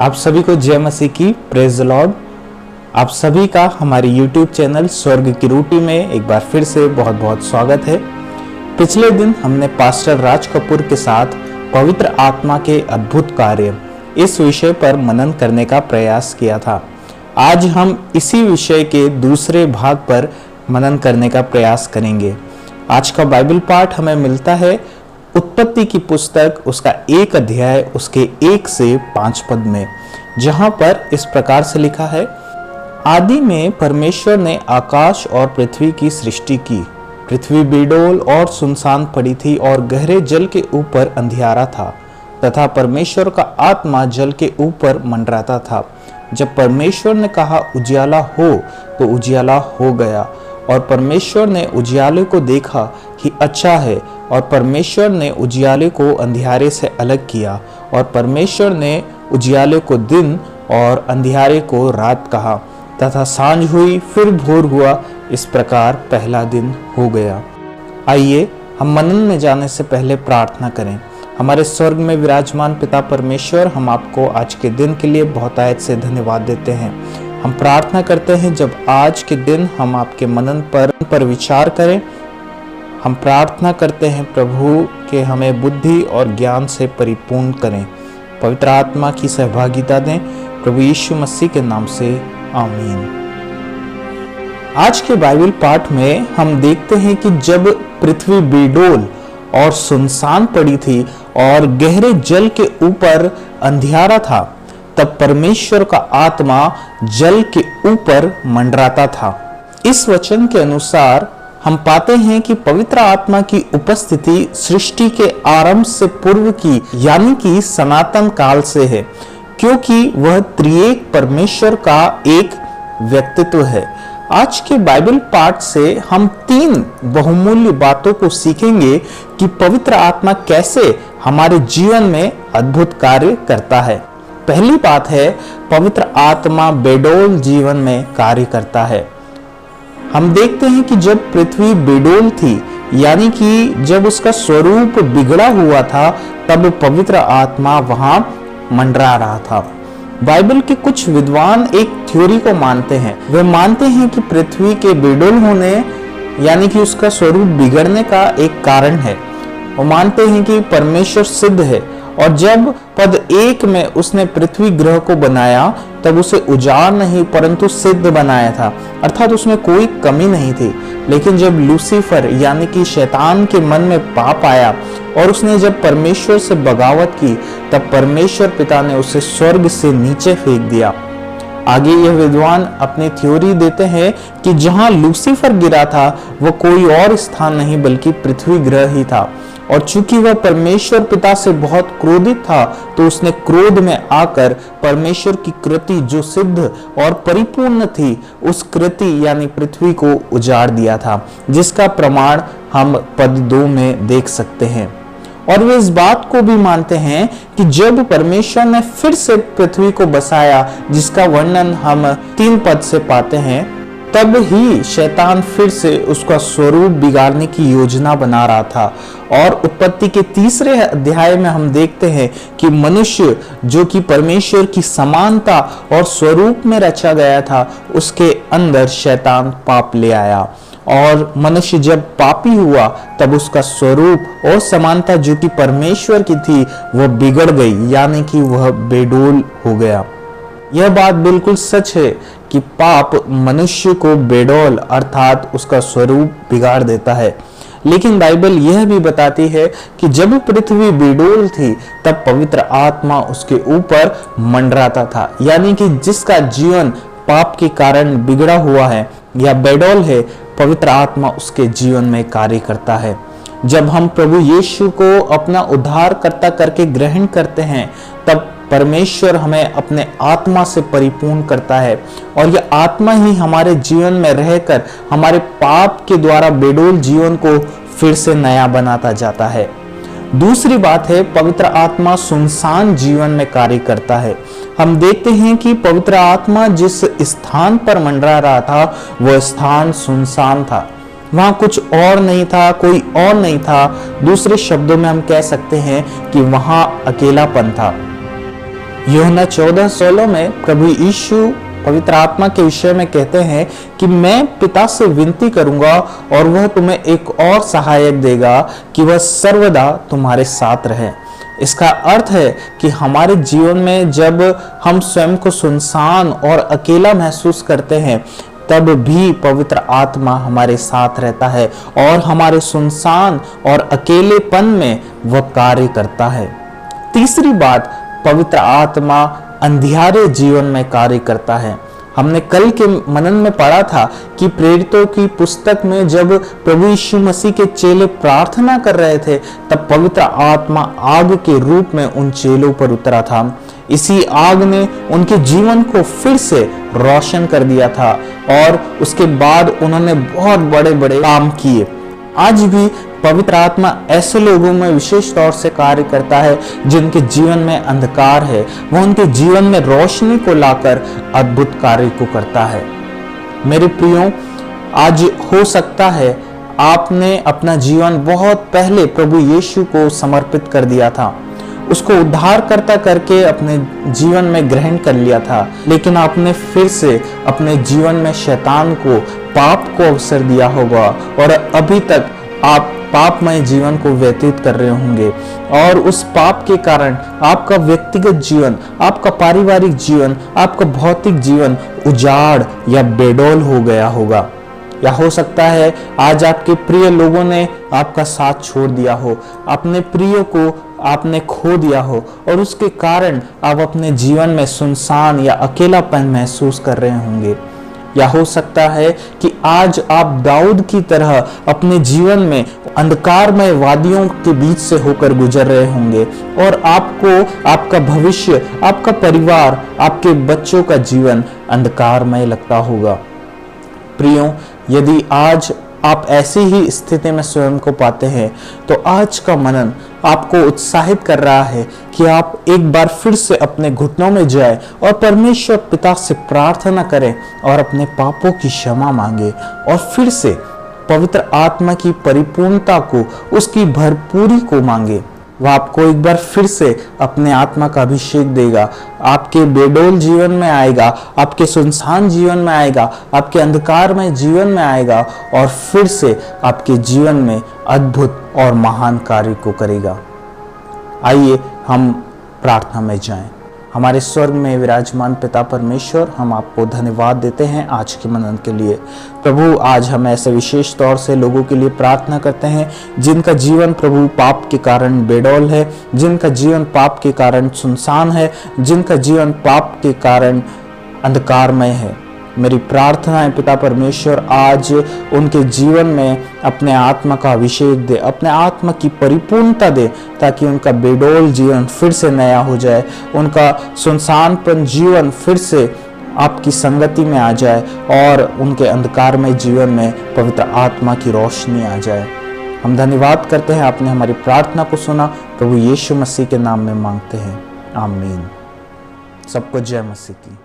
आप सभी को जय मसीह की, प्रेज द लॉर्ड। आप सभी का हमारे YouTube चैनल स्वर्ग की रोटी में एक बार फिर से बहुत बहुत स्वागत है। पिछले दिन हमने पास्टर राज कपूर के साथ पवित्र आत्मा के अद्भुत कार्य इस विषय पर मनन करने का प्रयास किया था। आज हम इसी विषय के दूसरे भाग पर मनन करने का प्रयास करेंगे। आज का बाइबल पाठ हमें मिलता है उत्पत्ति की पुस्तक, उसका 1 अध्याय, उसके 1 से 5 पद में, जहां पर इस प्रकार से लिखा है। आदि में परमेश्वर ने आकाश और पृथ्वी की सृष्टि की। पृथ्वी बेडौल और सुनसान पड़ी थी और गहरे जल के ऊपर अंधियारा था तथा परमेश्वर का आत्मा जल के ऊपर मंडराता था। जब परमेश्वर ने कहा उजियाला हो, तो उजियाला हो गया। और परमेश्वर ने उजियाले को देखा कि अच्छा है, और परमेश्वर ने उजियाले को अंधियारे से अलग किया। और परमेश्वर ने उजियाले को दिन और अंधियारे को रात कहा। तथा सांझ हुई, फिर भोर हुआ। इस प्रकार पहला दिन हो गया। आइए हम मनन में जाने से पहले प्रार्थना करें। हमारे स्वर्ग में विराजमान पिता परमेश्वर, हम आपको आज के दिन के लिए बहुतायत से धन्यवाद देते हैं। हम प्रार्थना करते हैं जब आज के दिन हम आपके मनन पर विचार करें। हम प्रार्थना करते हैं प्रभु कि हमें बुद्धि और ज्ञान से परिपूर्ण करें। पवित्र आत्मा की सहभागिता दें प्रभु यीशु मसीह के नाम से, आमीन। आज के बाइबल पाठ में हम देखते हैं कि जब पृथ्वी बेडौल और सुनसान पड़ी थी और गहरे जल के ऊपर अंधियारा था, तब परमेश्वर का आत्मा जल के ऊपर मंडराता था। इस वचन के अनुसार हम पाते हैं कि पवित्र आत्मा की उपस्थिति सृष्टि के आरंभ से पूर्व की, यानी कि सनातन काल से है, क्योंकि वह त्रिएक परमेश्वर का एक व्यक्तित्व है। आज के बाइबल पाठ से हम 3 बहुमूल्य बातों को सीखेंगे कि पवित्र आत्मा कैसे हमारे जीवन में अद्भुत कार्य करता है। पहली बात है, पवित्र आत्मा बेडौल जीवन में कार्य करता है। हम देखते हैं कि जब पृथ्वी बेडौल थी, यानी कि जब उसका स्वरूप बिगड़ा हुआ था, तब पवित्र आत्मा वहां मंडरा रहा था। बाइबल के कुछ विद्वान एक थ्योरी को मानते हैं। वे मानते हैं कि पृथ्वी के बेडौल होने, यानी कि उसका स्वरूप बिगड़ने का एक कारण है। वो मानते हैं कि परमेश्वर सिद्ध है, और जब पद 1 में उसने पृथ्वी ग्रह को बनाया, तब उसे उजाड़ नहीं परंतु सिद्ध बनाया था, अर्थात उसमें कोई कमी नहीं थी। लेकिन जब लूसीफर यानी कि शैतान के मन में पाप आया और उसने जब परमेश्वर से बगावत की, तब परमेश्वर पिता ने उसे स्वर्ग से नीचे फेंक दिया। आगे यह विद्वान अपनी थ्योरी देते हैं कि जहां लूसीफर गिरा था, वह कोई और स्थान नहीं बल्कि पृथ्वी ग्रह ही था। और चूंकि वह परमेश्वर पिता से बहुत क्रोधित था, तो उसने क्रोध में आकर परमेश्वर की कृति जो सिद्ध और परिपूर्ण थी, उस कृति यानी पृथ्वी को उजाड़ दिया था, जिसका प्रमाण हम पद 2 में देख सकते हैं। और वे इस बात को भी मानते हैं कि जब परमेश्वर ने फिर से पृथ्वी को बसाया, जिसका वर्णन हम 3 पद से पाते हैं, तब ही शैतान फिर से उसका स्वरूप बिगाड़ने की योजना बना रहा था। और उत्पत्ति के 3 अध्याय में हम देखते हैं कि मनुष्य जो कि परमेश्वर की समानता और स्वरूप में रचा गया था, उसके अंदर शैतान पाप ले आया। और मनुष्य जब पापी हुआ, तब उसका स्वरूप और समानता जो कि परमेश्वर की थी, वह बिगड़ गई, यानी कि वह बेडौल हो गया। यह बात बिल्कुल सच है कि पाप मनुष्य को बेडौल अर्थात उसका स्वरूप बिगाड़ देता है। लेकिन बाइबल यह भी बताती है कि जब पृथ्वी बेडौल थी, तब पवित्र आत्मा उसके ऊपर मंडराता था, यानी कि जिसका जीवन पाप के कारण बिगड़ा हुआ है या बेडौल है, पवित्र आत्मा उसके जीवन में कार्य करता है। जब हम प्रभु यीशु को अपना उद्धारकर्ता करके ग्रहण करते हैं, तब परमेश्वर हमें अपने आत्मा से परिपूर्ण करता है, और यह आत्मा ही हमारे जीवन में रहकर हमारे पाप के द्वारा बेडौल जीवन को फिर से नया बनाता जाता है। दूसरी बात है, पवित्र आत्मा सुनसान जीवन में कार्य करता है। हम देखते हैं कि पवित्र आत्मा जिस स्थान पर मंडरा रहा था, वह स्थान सुनसान था। वहां कुछ और नहीं था, कोई और नहीं था। दूसरे शब्दों में हम कह सकते हैं कि वहां अकेलापन था। यूहन्ना 14:16 में प्रभु यीशु पवित्र आत्मा के विषय में कहते हैं कि मैं पिता से विनती करूंगा और वह तुम्हें एक और सहायक देगा कि वह सर्वदा तुम्हारे साथ रहे। इसका अर्थ है कि हमारे जीवन में जब हम स्वयं को सुनसान और अकेला महसूस करते हैं तब भी पवित्र आत्मा हमारे साथ रहता है और हमारे सुनसान और अकेलेपन में वह कार्य करता है। तीसरी बात, पवित्र आत्मा अंधियारे जीवन में कार्य करता है। हमने कल के मनन में पढ़ा था कि प्रेरितों की पुस्तक में जब प्रभु यीशु मसीह के चेले प्रार्थना कर रहे थे तब पवित्र आत्मा आग के रूप में उन चेलों पर उतरा था। इसी आग ने उनके जीवन को फिर से रोशन कर दिया था और उसके बाद उन्होंने बहुत बड़े बड़े काम किए। आज भी पवित्र आत्मा ऐसे लोगों में विशेष तौर से कार्य करता है जिनके जीवन में अंधकार है, वह उनके जीवन में रोशनी को लाकर अद्भुत कार्य को करता है। मेरे प्रियो, आज हो सकता है आपने अपना जीवन बहुत पहले प्रभु यीशु को समर्पित कर दिया था, उसको उद्धारकर्ता करके अपने जीवन में ग्रहण कर लिया था, लेकिन आपने फिर से अपने जीवन में शैतान को, पाप को अवसर दिया होगा और अभी तक आप पापमय जीवन को व्यतीत कर रहे होंगे और उस पाप के कारण आपका व्यक्तिगत जीवन, आपका पारिवारिक जीवन, आपका भौतिक जीवन उजाड़ या बेडौल हो गया होगा। या हो सकता है आज आपके प्रिय लोगों ने आपका साथ छोड़ दिया हो, अपने प्रिय को आपने खो दिया हो और उसके कारण आप अपने जीवन में सुनसान या अकेलापन महसूस कर रहे होंगे। या हो सकता है कि आज आप दाऊद की तरह अपने जीवन में अंधकारमय वादियों के बीच से होकर गुजर रहे होंगे और आपको, आपका भविष्य, आपका परिवार, आपके बच्चों का जीवन अंधकारमय लगता होगा। प्रियो, यदि आज आप ऐसी ही स्थिति में स्वयं को पाते हैं तो आज का मनन आपको उत्साहित कर रहा है कि आप एक बार फिर से अपने घुटनों में जाएं और परमेश्वर पिता से प्रार्थना करें और अपने पापों की क्षमा मांगे और फिर से पवित्र आत्मा की परिपूर्णता को, उसकी भरपूरी को मांगे। वह आपको एक बार फिर से अपने आत्मा का अभिषेक देगा, आपके बेडौल जीवन में आएगा, आपके सुनसान जीवन में आएगा, आपके अंधकारमय जीवन में आएगा और फिर से आपके जीवन में अद्भुत और महान कार्य को करेगा। आइए हम प्रार्थना में जाएं। हमारे स्वर्ग में विराजमान पिता परमेश्वर, हम आपको धन्यवाद देते हैं आज के मनन के लिए। प्रभु, आज हम ऐसे विशेष तौर से लोगों के लिए प्रार्थना करते हैं जिनका जीवन प्रभु पाप के कारण बेडौल है, जिनका जीवन पाप के कारण सुनसान है, जिनका जीवन पाप के कारण अंधकारमय है। मेरी प्रार्थना है पिता परमेश्वर, आज उनके जीवन में अपने आत्मा का अभिषेक दे, अपने आत्मा की परिपूर्णता दे, ताकि उनका बेडौल जीवन फिर से नया हो जाए, उनका सुनसानपन जीवन फिर से आपकी संगति में आ जाए और उनके अंधकारमय जीवन में पवित्र आत्मा की रोशनी आ जाए। हम धन्यवाद करते हैं, आपने हमारी प्रार्थना को सुना। प्रभु यीशु मसीह के नाम में मांगते हैं, आमीन। सबको जय मसीह की।